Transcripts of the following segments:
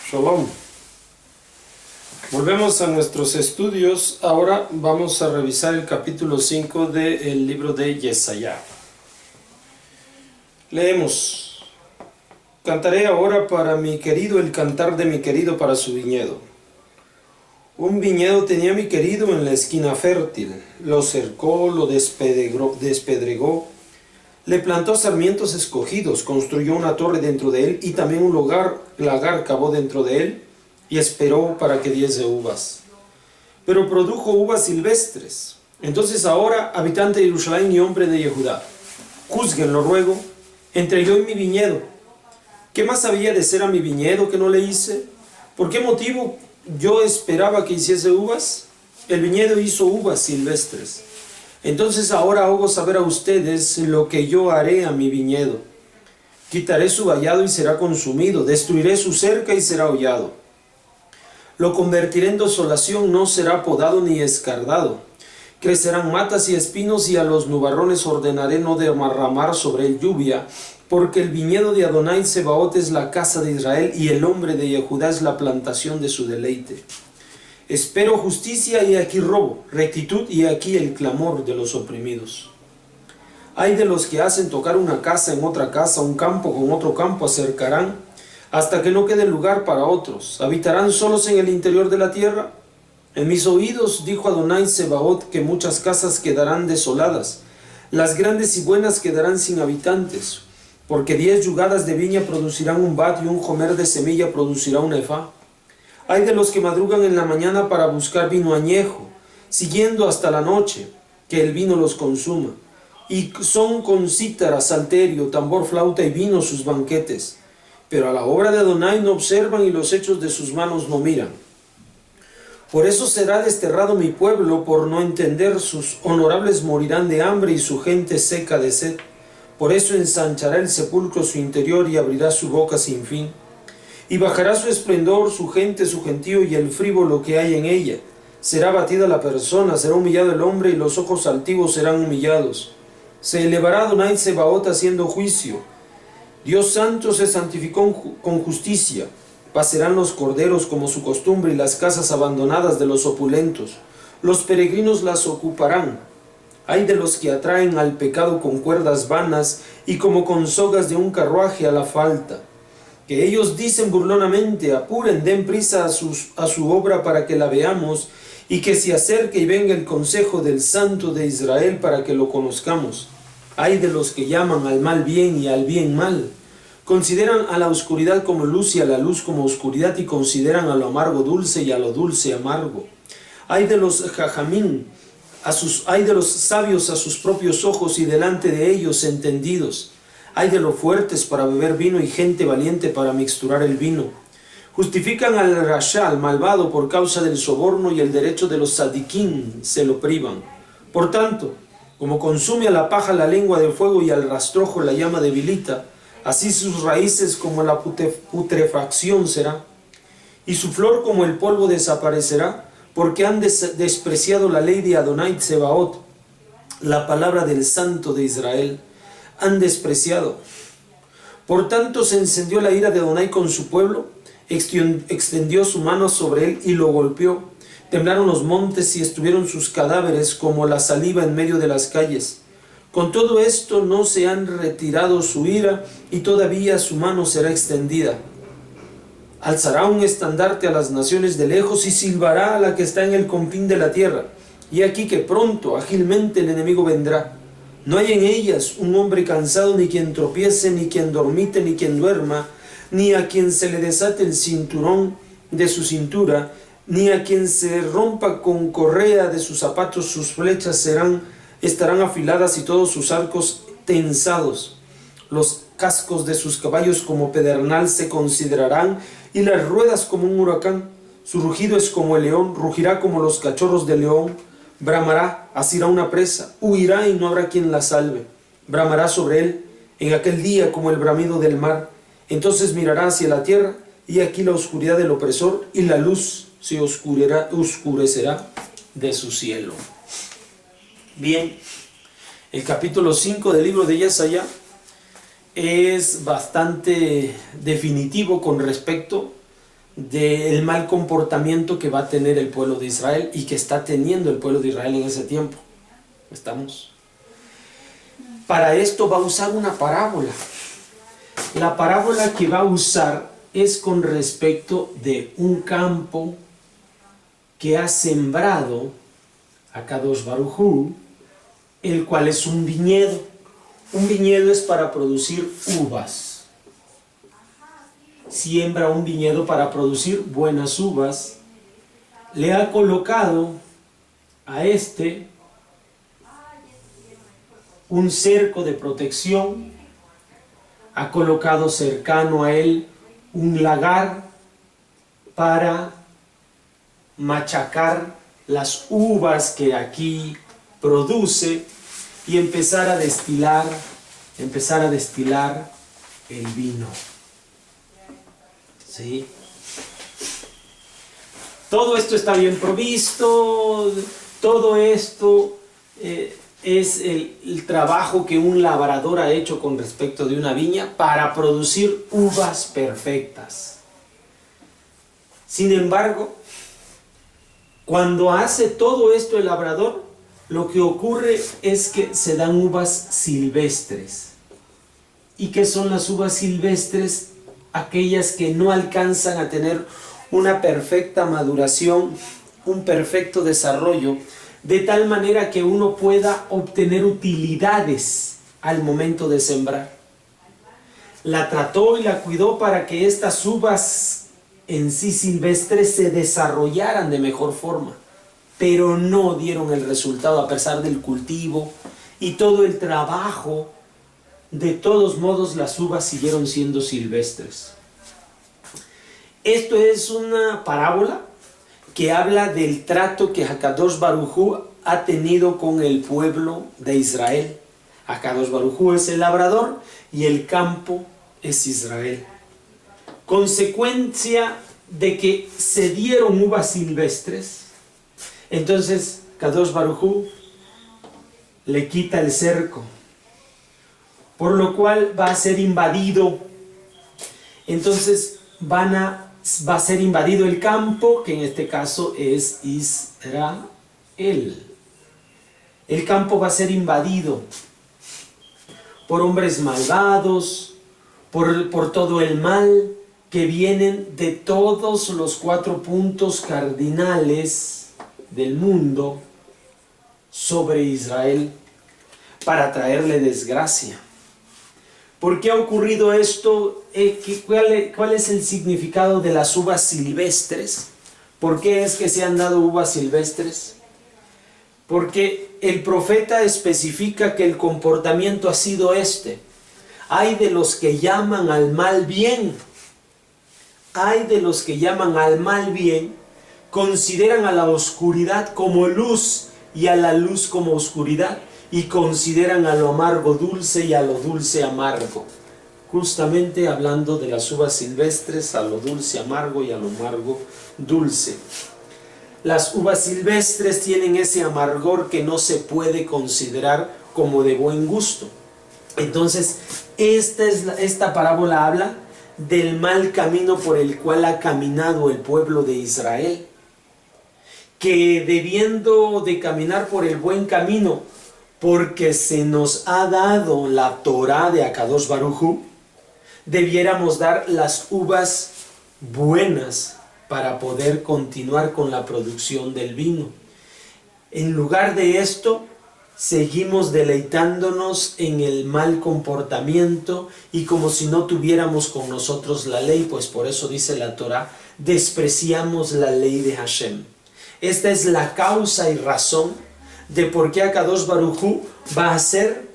Shalom. Volvemos a nuestros estudios. Ahora vamos a revisar el capítulo 5 del libro de Yesaya. Leemos: Cantaré ahora para mi querido el cantar de mi querido para su viñedo. Un viñedo tenía mi querido en la esquina fértil. Lo cercó, lo despedregó, le plantó sarmientos escogidos, construyó una torre dentro de él y también un lagar cavó dentro de él y esperó para que diese uvas. Pero produjo uvas silvestres. Entonces ahora, habitante de Jerusalén y hombre de Yehudá, juzguenlo ruego, entre yo y mi viñedo. ¿Qué más había de ser a mi viñedo que no le hice? ¿Por qué motivo yo esperaba que hiciese uvas? El viñedo hizo uvas silvestres. Entonces ahora hago saber a ustedes lo que yo haré a mi viñedo. Quitaré su vallado y será consumido, destruiré su cerca y será hollado. Lo convertiré en desolación, no será podado ni escardado. Crecerán matas y espinos y a los nubarrones ordenaré no derramar sobre él lluvia, porque el viñedo de Adonai Sebaot es la casa de Israel y el hombre de Yehudá es la plantación de su deleite. Espero justicia y aquí robo, rectitud y aquí el clamor de los oprimidos. Hay de los que hacen tocar una casa en otra casa, un campo con otro campo acercarán, hasta que no quede lugar para otros. ¿Habitarán solos en el interior de la tierra? En mis oídos dijo Adonai Sebaot que muchas casas quedarán desoladas, las grandes y buenas quedarán sin habitantes, porque 10 yugadas de viña producirán un bat y un homer de semilla producirá un efá. Hay de los que madrugan en la mañana para buscar vino añejo, siguiendo hasta la noche, que el vino los consuma. Y son con cítara, salterio, tambor, flauta y vino sus banquetes. Pero a la obra de Adonai no observan y los hechos de sus manos no miran. Por eso será desterrado mi pueblo por no entender, sus honorables morirán de hambre y su gente seca de sed. Por eso ensanchará el sepulcro su interior y abrirá su boca sin fin. Y bajará su esplendor, su gente, su gentío y el frívolo que hay en ella. Será abatida la persona, será humillado el hombre y los ojos altivos serán humillados. Se elevará Adonai Sebaot haciendo juicio. Dios santo se santificó con justicia. Pasarán los corderos como su costumbre y las casas abandonadas de los opulentos. Los peregrinos las ocuparán. Hay de los que atraen al pecado con cuerdas vanas y como con sogas de un carruaje a la falta. Que ellos dicen burlonamente: apuren, den prisa a su obra para que la veamos, y que se acerque y venga el consejo del Santo de Israel para que lo conozcamos. Hay de los que llaman al mal bien y al bien mal. Consideran a la oscuridad como luz y a la luz como oscuridad, y consideran a lo amargo dulce y a lo dulce amargo. Hay de los jajamín, hay de los sabios a sus propios ojos y delante de ellos entendidos. Hay de los fuertes para beber vino y gente valiente para mixturar el vino. Justifican al rasha, al malvado, por causa del soborno, y el derecho de los sadiquín se lo privan. Por tanto, como consume a la paja la lengua de fuego y al rastrojo la llama debilita, así sus raíces como la putrefacción será, y su flor como el polvo desaparecerá, porque han despreciado la ley de Adonai Sebaot, la palabra del Santo de Israel. Han despreciado. Por tanto se encendió la ira de Adonai con su pueblo, extendió su mano sobre él y lo golpeó. Temblaron los montes y estuvieron sus cadáveres como la saliva en medio de las calles. Con todo esto no se han retirado su ira y todavía su mano será extendida. Alzará un estandarte a las naciones de lejos y silbará a la que está en el confín de la tierra. Y aquí que pronto, ágilmente el enemigo vendrá. No hay en ellas un hombre cansado, ni quien tropiece, ni quien dormite, ni quien duerma, ni a quien se le desate el cinturón de su cintura, ni a quien se rompa con correa de sus zapatos. Sus flechas estarán afiladas y todos sus arcos tensados. Los cascos de sus caballos como pedernal se considerarán, y las ruedas como un huracán. Su rugido es como el león, rugirá como los cachorros del león. Bramará, asirá una presa, huirá y no habrá quien la salve. Bramará sobre él en aquel día como el bramido del mar. Entonces mirará hacia la tierra, y aquí la oscuridad del opresor, y la luz se oscurecerá de su cielo. Bien, el capítulo 5 del libro de Yesaya es bastante definitivo con respecto del mal comportamiento que va a tener el pueblo de Israel y que está teniendo el pueblo de Israel en ese tiempo. ¿Estamos? Para esto va a usar una parábola. La parábola que va a usar es con respecto de un campo que ha sembrado Akadosh Baruj Hu, el cual es un viñedo. Un viñedo es para producir uvas. Siembra un viñedo para producir buenas uvas. Le ha colocado a este un cerco de protección. Ha colocado cercano a él un lagar para machacar las uvas que aquí produce y empezar a destilar el vino. ¿Sí? Todo esto está bien provisto, todo esto es el trabajo que un labrador ha hecho con respecto de una viña para producir uvas perfectas. Sin embargo, cuando hace todo esto el labrador, lo que ocurre es que se dan uvas silvestres. ¿Y qué son las uvas silvestres? Aquellas que no alcanzan a tener una perfecta maduración, un perfecto desarrollo, de tal manera que uno pueda obtener utilidades al momento de sembrar. La trató y la cuidó para que estas uvas en sí silvestres se desarrollaran de mejor forma, pero no dieron el resultado a pesar del cultivo y todo el trabajo. De todos modos, las uvas siguieron siendo silvestres. Esto es una parábola que habla del trato que Akadosh Baruj Hu ha tenido con el pueblo de Israel. Akadosh Baruj Hu es el labrador y el campo es Israel. Consecuencia de que se dieron uvas silvestres, entonces Akadosh Baruj Hu le quita el cerco, por lo cual va a ser invadido. Entonces va a ser invadido el campo, que en este caso es Israel. El campo va a ser invadido por hombres malvados, por todo el mal que vienen de todos los 4 puntos cardinales del mundo sobre Israel para traerle desgracia. ¿Por qué ha ocurrido esto? ¿Cuál es el significado de las uvas silvestres? ¿Por qué es que se han dado uvas silvestres? Porque el profeta especifica que el comportamiento ha sido este. Hay de los que llaman al mal bien. Hay de los que llaman al mal bien, consideran a la oscuridad como luz y a la luz como oscuridad, y consideran a lo amargo dulce y a lo dulce amargo. Justamente hablando de las uvas silvestres, a lo dulce amargo y a lo amargo dulce. Las uvas silvestres tienen ese amargor que no se puede considerar como de buen gusto. Entonces, esta parábola habla del mal camino por el cual ha caminado el pueblo de Israel, que debiendo de caminar por el buen camino, porque se nos ha dado la Torá de Akadosh Baruj Hu, debiéramos dar las uvas buenas para poder continuar con la producción del vino. En lugar de esto, seguimos deleitándonos en el mal comportamiento y como si no tuviéramos con nosotros la ley, pues por eso dice la Torá, despreciamos la ley de Hashem. Esta es la causa y razón de por qué Akadosh Baruj Hu va a hacer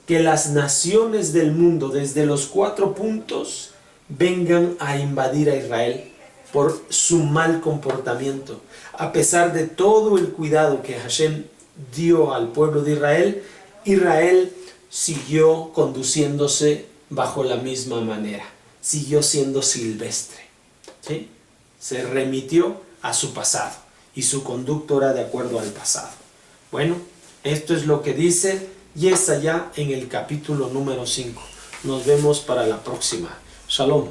que las naciones del mundo, desde los 4 puntos, vengan a invadir a Israel por su mal comportamiento. A pesar de todo el cuidado que Hashem dio al pueblo de Israel, Israel siguió conduciéndose bajo la misma manera, siguió siendo silvestre, ¿sí? Se remitió a su pasado y su conducta era de acuerdo al pasado. Bueno, esto es lo que dice y es allá en el capítulo número 5. Nos vemos para la próxima. Shalom.